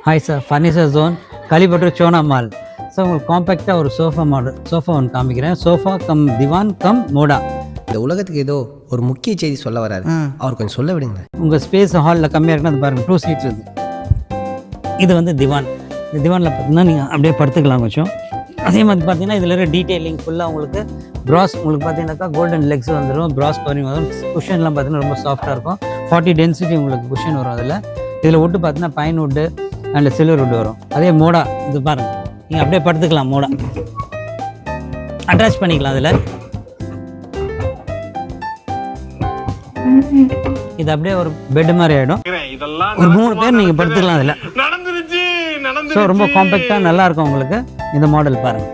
Hi sir, furniture zone Kalipattur Sona mall. So உங்களுக்கு காம்பேக்டாக ஒரு சோஃபா ஒன்று காமிக்கிறேன். Sofa cum diwan cum moda. இந்த உலகத்துக்கு ஏதோ ஒரு முக்கிய செய்தி சொல்ல வராரு, அவர் கொஞ்சம் சொல்ல விடுங்க. உங்கள் ஸ்பேஸ் ஹாலில் கம்மியாக இருக்குன்னா அது பாருங்கள், 2 சீட்ஸ் இது. இது வந்து திவான். இந்த திவானில் பார்த்தீங்கன்னா நீங்கள் அப்படியே படுத்துக்கலாம் கொஞ்சம். அதே மாதிரி பார்த்தீங்கன்னா இதில் இருக்க டீட்டெயிலிங் ஃபுல்லாக உங்களுக்கு ப்ராஸ் உங்களுக்கு பார்த்தீங்கன்னாக்கா கோல்டன் லெக்ஸ் வந்துடும், ப்ராஸ் கவரிங் வரும். குஷன்லாம் பார்த்தீங்கன்னா ரொம்ப சாஃப்டாக இருக்கும். 40 டென்சிட்டி உங்களுக்கு குஷன் வரும். இதில் வுட்டு பார்த்தீங்கன்னா pine wood and silver wood வரும். அதே மோடா இது பாருங்கள், நீங்கள் அப்படியே படுத்துக்கலாம். மோடா அட்டாச் பண்ணிக்கலாம். அதில் இது அப்படியே ஒரு பெட் மாதிரி ஆகிடும். ஒரு 3 பேர் நீங்கள் படுத்துக்கலாம் அதில். ஸோ ரொம்ப காம்பேக்டாக நல்லாயிருக்கும் உங்களுக்கு இந்த மாடல் பாருங்கள்.